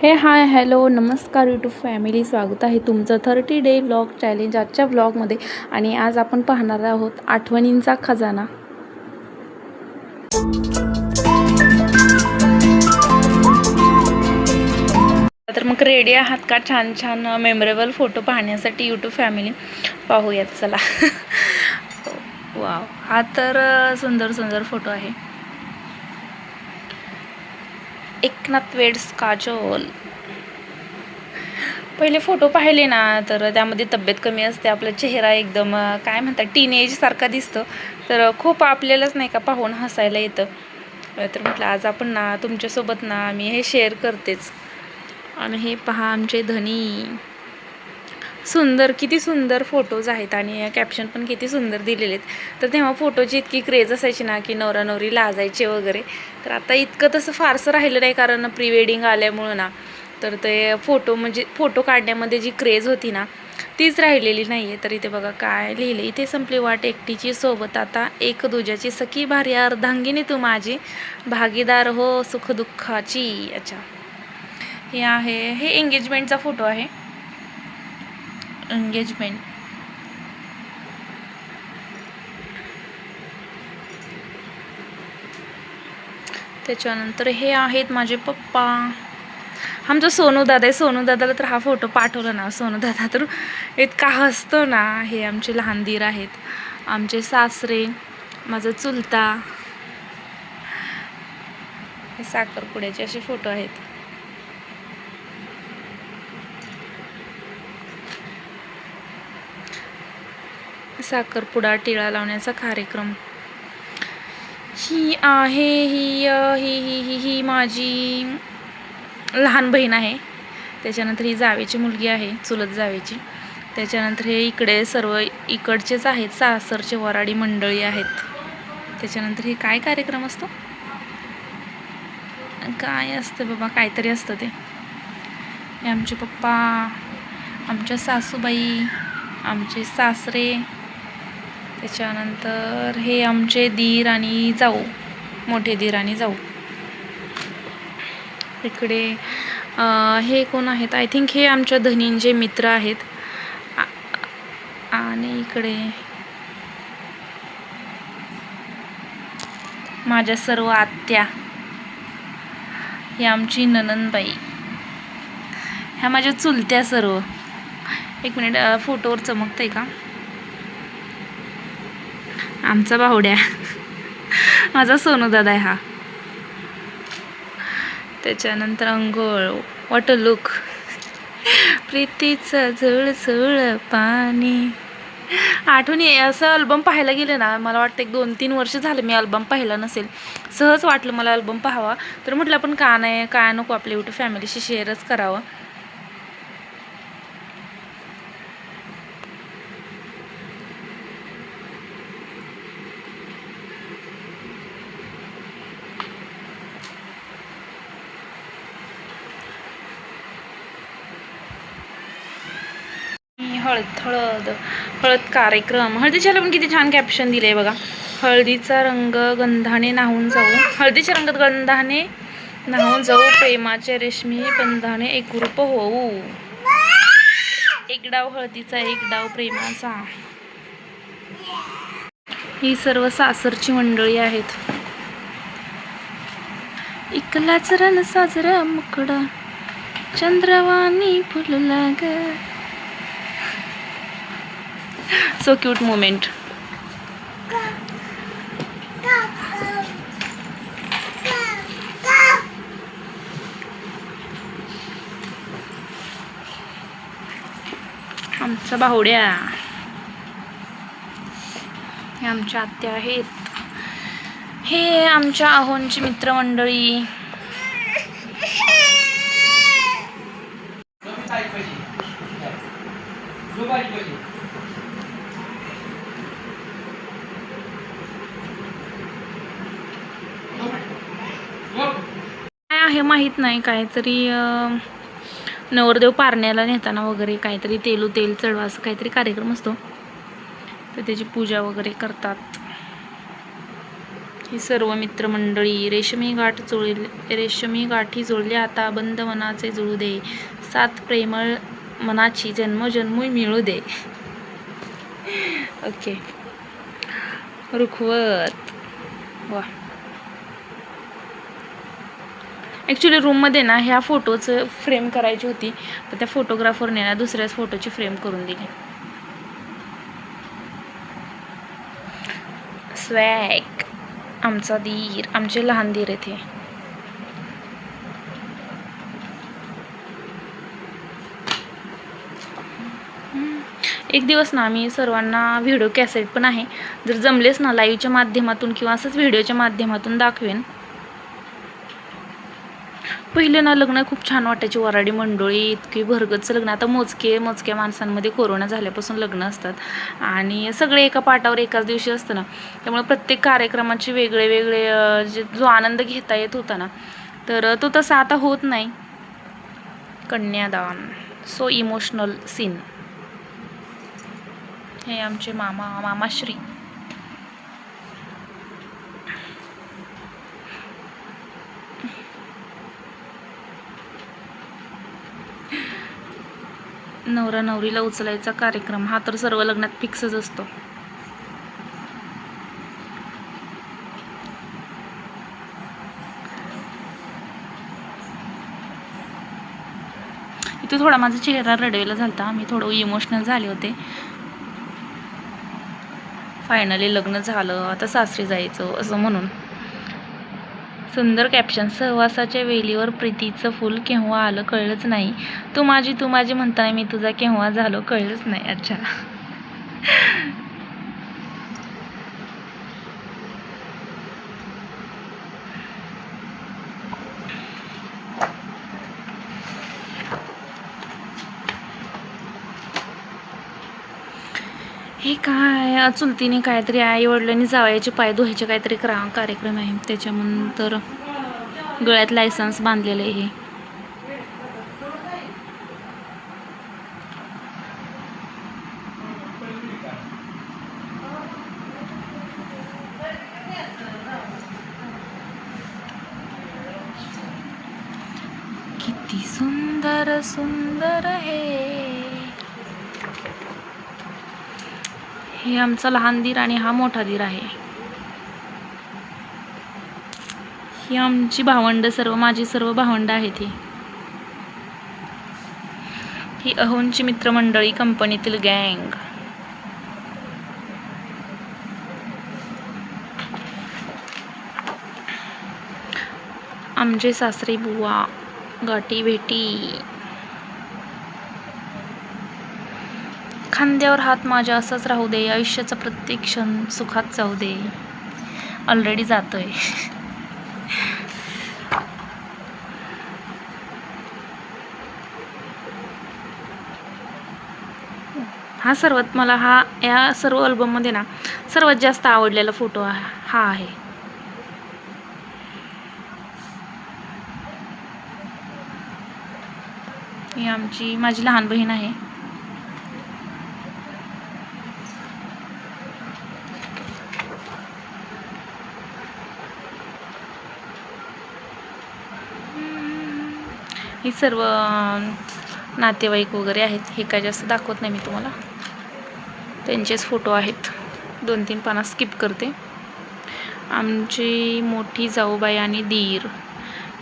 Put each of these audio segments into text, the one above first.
हे hi hello नमस्कार YouTube family, स्वागत आहे तुमचं 30 डे व्लॉग चॅलेंज आजच्या व्लॉगमध्ये. आणि आज आपण पाहणार आहोत आठवणींचा खजाना. तर मग रेडी आहात का छान छान मेमोरेबल फोटो पाहण्यासाठी यूट्यूब फॅमिली? पाहूयात चला. वाव, हा तर सुंदर सुंदर फोटो आहे. एकनाथ वेड्स काजोल. पहिले फोटो पाहिले ना तर त्यामध्ये तब्येत कमी असते, आपला चेहरा एकदम काय म्हणतात टीनेज सारखा दिसतो. तर खूप आपल्यालाच नाही का पाहून हसायला येतं. तर म्हटलं आज आपण ना तुमच्यासोबत ना मी हे शेअर करतेच. आणि हे पहा आमचे धनी, सुंदर, किती सुंदर फोटोज आहेत आणि कॅप्शन पण किती सुंदर दिलेले आहेत. तर तेव्हा फोटोची इतकी क्रेज असायची ना की नवरा नवरी लाजायचे वगैरे. तर आता इतकं तसं फारसं राहिलं नाही, कारण प्री वेडिंग आल्यामुळं ना तर ते फोटो म्हणजे फोटो काढण्यामध्ये जी क्रेज होती ना तीच राहिलेली नाही आहे. तर इथे बघा काय लिहिलं, इथे संपली वाट एकटीची सोबत आता एक दुजाची सखी भारी अर्धांगिनी तू माझी भागीदार हो सुखदुःखाची. अच्छा, हे आहे, हे एंगेजमेंटचा फोटो आहे. एंगेजमेंट. त्याच्यानंतर हे आहेत माझे पप्पा, आमचा सोनू दादा आहे. सोनू दादाला तर हा फोटो पाठवला ना, सोनू दादा तर इतका हसतो ना. हे आमचे लहान दीर आहेत, आमचे सासरे, माझा चुलता. हे साखरपुड्याचे असे फोटो आहेत. साखरपुडा टिळा लावण्याचा कार्यक्रम. ही आहे ही ही ही ही ही माझी लहान बहीण आहे. त्याच्यानंतर ही जावेची मुलगी आहे, चुलत जावेची. त्याच्यानंतर हे इकडे सर्व इकडचेच आहेत, सासरचे वराडी मंडळी आहेत. त्याच्यानंतर हे काय कार्यक्रम असतो, काय असतं बाबा, काहीतरी असतं ते. हे आमचे पप्पा, आमच्या सासूबाई, आमचे सासरे. त्याच्यानंतर हे आमचे दीर आणि जाऊ, मोठे दीर आणि जाऊ. इकडे हे कोण आहेत, आय थिंक हे आमच्या धनींचे मित्र आहेत. आणि इकडे माझ्या सर्व आत्या, ही आमची ननंदबाई, ह्या माझ्या चुलत्या सर्व. एक मिनिट, फोटोवर चमकतंय का? आमचा बाहुड्या, माझा सोनू दादा आहे हा. त्याच्यानंतर अंघोळ, वॉटर लुक, प्रीतीचं झुळझुळ पाणी. आठवणी, असं अल्बम पाहायला गेलं ना, मला वाटतं 1-2-3 वर्ष झालं मी अल्बम पाहिला नसेल. सहज वाटलं मला अल्बम पाहावा, तर म्हटलं आपण का नाही, काय नको आपल्या यूट्यूब फॅमिलीशी शेअरच करावं. हळद कार्यक्रम. हळदीच्याला पण किती छान कॅप्शन दिले बघा. हळदीचा रंग गंधाने नाहून जाऊ, हळदीच्या रंगात गंधाने नाहून जाऊ, प्रेमाच्या रेशमी बंधाने एकरूप होऊ. एक डाव हळदीचा, एक डाव प्रेमाचा. ही सर्व सासरची मंडळी आहेत. इकलाच रण साजरा मुकडा चंद्रवाणी फुलला ग. So cute moment. आमचा बाहुड्या, हे आमच्या आत्या आहेत. हे आमच्या आहोंची मित्रमंडळी. काय आहे माहीत नाही, काहीतरी नवरदेव पारण्याला नेताना वगैरे काहीतरी तेल चढवा असं काहीतरी कार्यक्रम असतो. तर त्याची पूजा वगैरे करतात. ही सर्व मित्रमंडळी. रेशमी गाठी जुळले आता, बंद मनाचे जुळू दे, सात प्रेमळ मनाची जन्मोजन्मी मिळू दे. ओके. रुखवत. वा. ॲक्च्युली रूममध्ये ना ह्या फोटोचं फ्रेम करायची होती, पण त्या फोटोग्राफरने ना दुसऱ्याच फोटोची फ्रेम करून दिली. स्वॅग. आमचा दीर, आमचे लहान दीर येथे. एक दिवस ना आम्ही सर्वांना व्हिडिओ कॅसेट पण आहे, जर जमलेच ना लाईव्हच्या माध्यमातून किंवा असंच व्हिडिओच्या माध्यमातून दाखवेन. पहिले ना लग्न खूप छान वाटायची, वराडी मंडळी, इतकी भरगतचं लग्न. आता मोजक्या माणसांमध्ये कोरोना झाल्यापासून लग्न असतात आणि सगळे एका पाटावर एकाच दिवशी असतं ना, त्यामुळे प्रत्येक कार्यक्रमाचे वेगळे जो आनंद घेता येत होता ना, तर तो तसा आता होत नाही. कन्यादान, सो इमोशनल सीन. हे आमचे मामाश्री. नवरा नवरीला उचलायचा कार्यक्रम हा तर सर्व लग्नात फिक्सच असतो. इथे थोडा माझा चेहरा रडवेला झालता, मी थोडं इमोशनल झाले होते. फायनली लग्न झालं, आता सासरी जायचं असं म्हणून. सुंदर कॅप्शन. सहवासाच्या वेलीवर प्रीतीचं फुल केव्हा आलं कळलंच नाही, तू माझी म्हणताना मी तुझा केव्हा झालो कळलंच नाही. अच्छा. हे काय चुलतीने काहीतरी आई वडिलांनी जावयाचे पाय धुवायचे काहीतरी कार्यक्रम आहे, त्याच्यानंतर गळ्यात लायसन्स बांधलेलं आहे. किती सुंदर सुंदर हे आमचा लहान दीर आणि हा मोठा दीर आहे. ही आमची भावंड, माझी सर्व भावंड आहेत. ही अहोंची मित्रमंडळी, कंपनीतील गँग. आमचे सासरे बुवा, गाठी भेटी. खांद्यावर हात माझ्या असाच राहू दे, आयुष्याचा प्रत्येक क्षण सुखात जाऊ दे. ऑलरेडी जातोय. हा सर्वात मला या सर्व अल्बममध्ये ना सर्वात जास्त आवडलेला फोटो हा आहे. ही माझी लहान बहीण आहे. ही सर्व नातेवाईक वगैरे आहेत. हे काय जास्त दाखवत नाही मी तुम्हाला, त्यांचेच फोटो आहेत. 2-3 पानं स्किप करते. आमची मोठी जाऊबाई आणि दीर,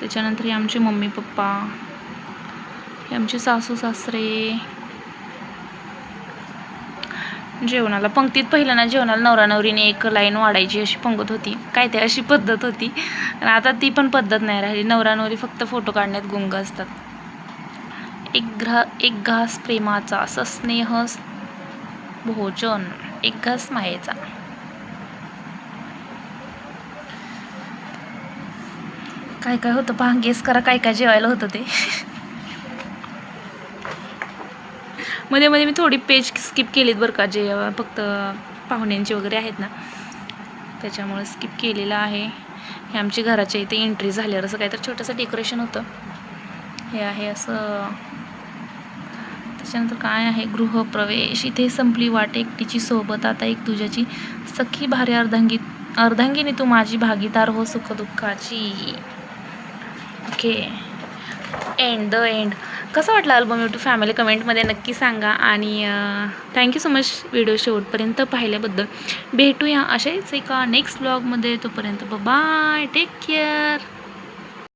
त्याच्यानंतर हे आमचे मम्मी पप्पा, हे आमचे सासू सासरे. जेवणाला पंक्तीत पहिलं ना जेवणाला नवरा नवरीने एक लाईन वाढायची अशी पंगत होती, काय ते अशी पद्धत होती. आता ती पण पद्धत नाही राहिली. नवरा नवरी फक्त फोटो काढण्यात गुंग असतात. एक घास प्रेमाचा, सस्नेह भोजन, एक घास मायेचा. काय काय होतं पहा, गेस करा काय काय जेवायला होतं ते. मध्ये मध्ये मी थोडी पेज स्किप केलीत बरं का, जे फक्त पाहुण्यांची वगैरे आहेत ना, त्याच्यामुळे स्किप केलेलं आहे. हे आमची घराच्या इथे एंट्री झाल्यावर असं काहीतरी छोटंसं डेकोरेशन होतं. हे आहे असं. त्याच्यानंतर काय आहे, गृहप्रवेश. इथे संपली वाट एकटीची सोबत, आता एक तुझ्याची सखी भारी अर्धांगिनी तू माझी भागीदार हो सुखदुःखाची. Okay, the end. कसं वाटलं अल्बम यूट्यूब फॅमिली कमेंटमध्ये नक्की सांगा. आणि थँक्यू सो मच व्हिडिओ शेवटपर्यंत पाहिल्याबद्दल. भेटूया असेच एका नेक्स्ट ब्लॉगमध्ये. तोपर्यंत बाय, टेक केअर.